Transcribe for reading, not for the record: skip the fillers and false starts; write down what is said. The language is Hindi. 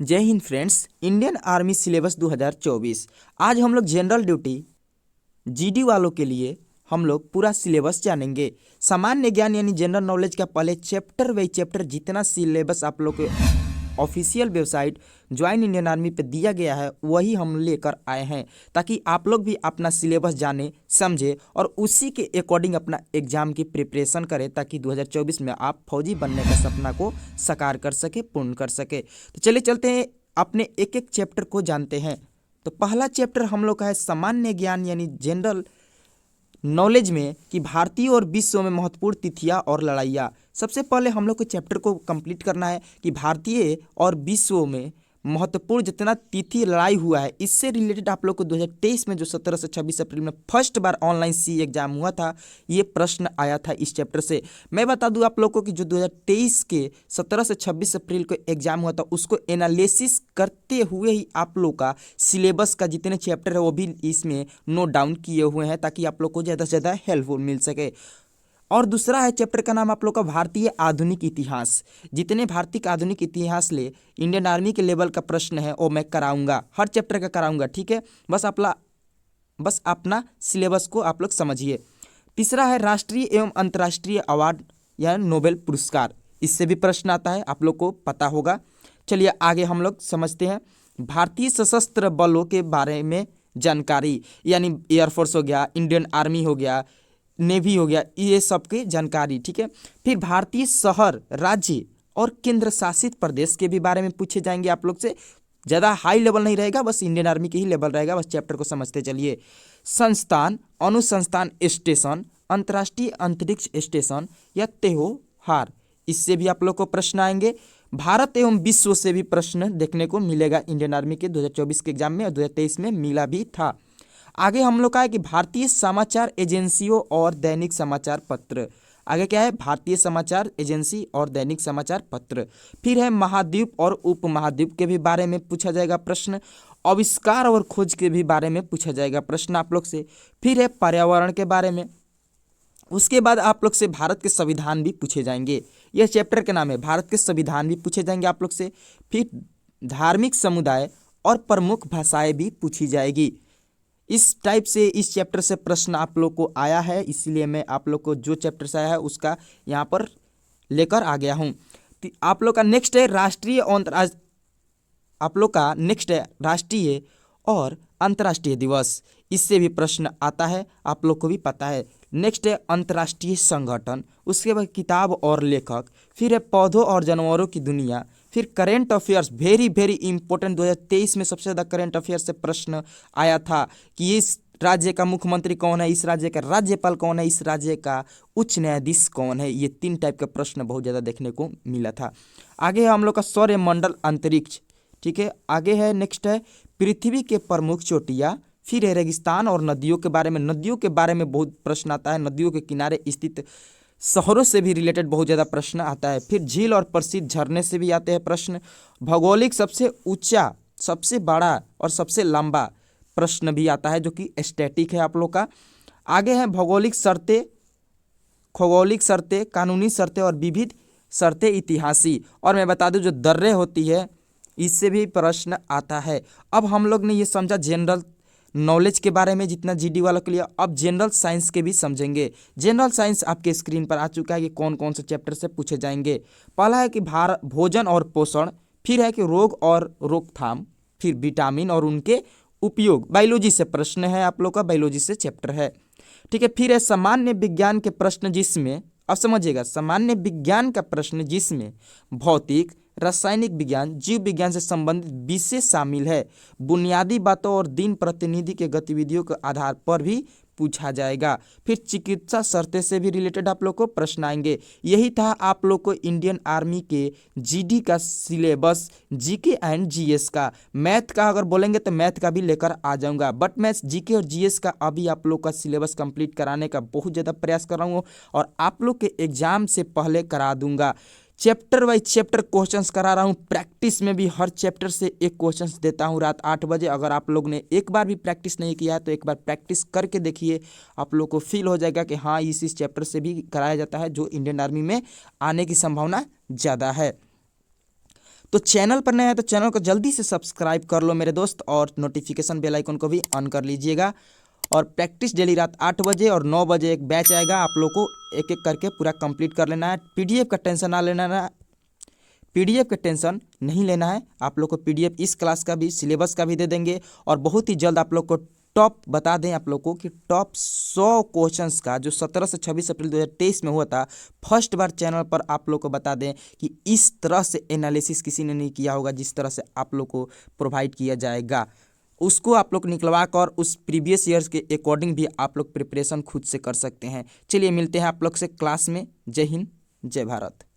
जय Hind friends. Indian army syllabus 2024। आज हम लोग जनरल ड्यूटी जीडी वालों के लिए हम लोग पूरा सिलेबस जानेंगे। सामान्य ज्ञान यानी जनरल नॉलेज का पहले चैप्टर बाई चैप्टर जितना सिलेबस आप लोग के official website join Indian army पे दिया गया है वही हम लेकर आए हैं, ताकि आप लोग भी अपना सिलेबस जाने समझे और उसी के अकॉर्डिंग अपना एग्जाम की प्रिपरेशन करें, ताकि 2024 में आप फौजी बनने का सपना को साकार कर सके, पूर्ण कर सके। तो चलिए चलते हैं, अपने एक एक चैप्टर को जानते हैं। तो पहला चैप्टर हम लोग का है सामान्य ज्ञान यानी जनरल नॉलेज में कि भारतीय और विश्व में महत्वपूर्ण तिथियां और लड़ाइयाँ। सबसे पहले हम लोग को चैप्टर को कंप्लीट करना है कि भारतीय और विश्व में महत्वपूर्ण जितना तिथि लड़ाई हुआ है, इससे रिलेटेड आप लोग को 2023 में जो 17 से 26 अप्रैल में फर्स्ट बार ऑनलाइन सी एग्जाम हुआ था, ये प्रश्न आया था इस चैप्टर से। मैं बता दूं आप लोग को कि जो 2023 के 17 से 26 अप्रैल को एग्जाम हुआ था, उसको एनालिसिस करते हुए ही आप लोग का सिलेबस का जितने चैप्टर है वो भी इसमें नोट डाउन किए हुए हैं, ताकि आप लोग को ज़्यादा से ज़्यादा हेल्पफुल मिल सके। और दूसरा है चैप्टर का नाम आप लोग का भारतीय आधुनिक इतिहास। जितने भारतीय आधुनिक इतिहास ले इंडियन आर्मी के लेवल का प्रश्न है वो मैं कराऊंगा, हर चैप्टर का कराऊंगा, ठीक है। बस अपना सिलेबस को आप लोग समझिए। तीसरा है राष्ट्रीय एवं अंतर्राष्ट्रीय अवार्ड या नोबेल पुरस्कार। इससे भी प्रश्न आता है, आप लोग को पता होगा। चलिए आगे हम लोग समझते हैं। भारतीय सशस्त्र बलों के बारे में जानकारी, यानी एयरफोर्स हो गया, इंडियन आर्मी हो गया, नेवी हो गया, ये सब की जानकारी, ठीक है। फिर भारतीय शहर, राज्य और केंद्र शासित प्रदेश के भी बारे में पूछे जाएंगे आप लोग से। ज़्यादा हाई लेवल नहीं रहेगा, बस इंडियन आर्मी के ही लेवल रहेगा। बस चैप्टर को समझते चलिए। संस्थान, अनुसंधान स्टेशन, अंतर्राष्ट्रीय अंतरिक्ष स्टेशन या त्योहार, इससे भी आप लोग को प्रश्न आएंगे। भारत एवं विश्व से भी प्रश्न देखने को मिलेगा इंडियन आर्मी के 2024 के एग्जाम में, और 2023 में मिला भी था। आगे हम लोग का है कि भारतीय समाचार एजेंसियों और दैनिक समाचार पत्र। आगे क्या है? भारतीय समाचार एजेंसी और दैनिक समाचार पत्र। फिर है महाद्वीप और उपमहाद्वीप के भी बारे में पूछा जाएगा प्रश्न। आविष्कार और खोज के भी बारे में पूछा जाएगा प्रश्न आप लोग से। फिर है पर्यावरण के बारे में। उसके बाद आप लोग से भारत के संविधान भी पूछे जाएंगे। यह चैप्टर का नाम है, भारत के संविधान भी पूछे जाएंगे आप लोग से। फिर धार्मिक समुदाय और प्रमुख भाषाएं भी पूछी जाएगी। इस टाइप से इस चैप्टर से प्रश्न आप लोग को आया है, इसलिए मैं आप लोग को जो चैप्टर से आया है उसका यहाँ पर लेकर आ गया हूँ। तो आप लोग का नेक्स्ट है राष्ट्रीय और अंतर्राष्ट्रीय दिवस। इससे भी प्रश्न आता है, आप लोग को भी पता है। नेक्स्ट है अंतर्राष्ट्रीय संगठन। उसके बाद किताब और लेखक। फिर है पौधों और जानवरों की दुनिया। फिर current affairs, very very important. 2023 में सबसे ज़्यादा करेंट अफेयर्स से प्रश्न आया था कि इस राज्य का मुख्यमंत्री कौन है, इस राज्य का राज्यपाल कौन है, इस राज्य का उच्च न्यायाधीश कौन है। ये 3 टाइप का प्रश्न बहुत ज़्यादा देखने को मिला था। आगे है हम लोग का सौरमंडल अंतरिक्ष, ठीक है। आगे है नेक्स्ट है पृथ्वी के प्रमुख चोटियाँ। फिर है रेगिस्तान और नदियों के बारे में। नदियों के बारे में बहुत प्रश्न आता है। नदियों के किनारे स्थित शहरों से भी रिलेटेड बहुत ज़्यादा प्रश्न आता है। फिर झील और प्रसिद्ध झरने से भी आते हैं प्रश्न। भौगोलिक सबसे ऊंचा, सबसे बड़ा और सबसे लंबा प्रश्न भी आता है, जो कि स्टैटिक है आप लोग का। आगे है भौगोलिक शर्तें, खगोलिक शर्तें, कानूनी शर्तें और विविध शर्तें इतिहासी। और मैं बता दूं जो दर्रे होती है इससे भी प्रश्न आता है। अब हम लोग ने ये समझा जनरल नॉलेज के बारे में जितना जीडी वालों के लिए। अब जनरल साइंस के भी समझेंगे। जनरल साइंस आपके स्क्रीन पर आ चुका है कि कौन कौन से चैप्टर से पूछे जाएंगे। पहला है कि भोजन और पोषण। फिर है कि रोग और रोकथाम। फिर विटामिन और उनके उपयोग। बायोलॉजी से प्रश्न है आप लोग का, बायोलॉजी से चैप्टर है, ठीक है। फिर है सामान्य विज्ञान के प्रश्न, जिसमें अब समझिएगा सामान्य विज्ञान का प्रश्न जिसमें भौतिक, रासायनिक विज्ञान, जीव विज्ञान से संबंधित विषय शामिल है। बुनियादी बातों और दिन प्रतिनिधि के गतिविधियों के आधार पर भी पूछा जाएगा। फिर चिकित्सा शर्तें से भी रिलेटेड आप लोग को प्रश्न आएंगे। यही था आप लोग को इंडियन आर्मी के जीडी का सिलेबस, जीके एंड जीएस का। मैथ का अगर बोलेंगे तो मैथ का भी लेकर आ जाऊंगा, बट मैं जीके और जीएस का अभी आप लोग का सिलेबस कंप्लीट कराने का बहुत ज़्यादा प्रयास कर रहा हूँ, और आप लोग के एग्जाम से पहले करा दूंगा। चैप्टर वाइज चैप्टर क्वेश्चंस करा रहा हूँ। प्रैक्टिस में भी हर चैप्टर से एक क्वेश्चंस देता हूँ रात 8 बजे। अगर आप लोग ने एक बार भी प्रैक्टिस नहीं किया है तो एक बार प्रैक्टिस करके देखिए, आप लोग को फील हो जाएगा कि हाँ इस चैप्टर से भी कराया जाता है, जो इंडियन आर्मी में आने की संभावना ज़्यादा है। तो चैनल पर नया है तो चैनल को जल्दी से सब्सक्राइब कर लो मेरे दोस्त, और नोटिफिकेशन बेल आइकन को भी ऑन कर लीजिएगा। और प्रैक्टिस डेली रात 8 बजे और 9 बजे एक बैच आएगा, आप लोग को एक एक करके पूरा कंप्लीट कर लेना है। पीडीएफ का टेंशन ना लेना है, पीडीएफ का टेंशन नहीं लेना है। आप लोग को पीडीएफ इस क्लास का भी, सिलेबस का भी दे देंगे, और बहुत ही जल्द आप लोग को टॉप बता दें आप लोग को कि टॉप 100 क्वेश्चंस का जो 17 से 26 अप्रैल 2023 में हुआ था, फर्स्ट बार चैनल पर आप लोग को बता दें कि इस तरह से एनालिसिस किसी ने नहीं किया होगा जिस तरह से आप लोग को प्रोवाइड किया जाएगा। उसको आप लोग निकलवा कर उस प्रीवियस ईयर्स के अकॉर्डिंग भी आप लोग प्रिपरेशन खुद से कर सकते हैं। चलिए मिलते हैं आप लोग से क्लास में। जय हिंद, जय भारत।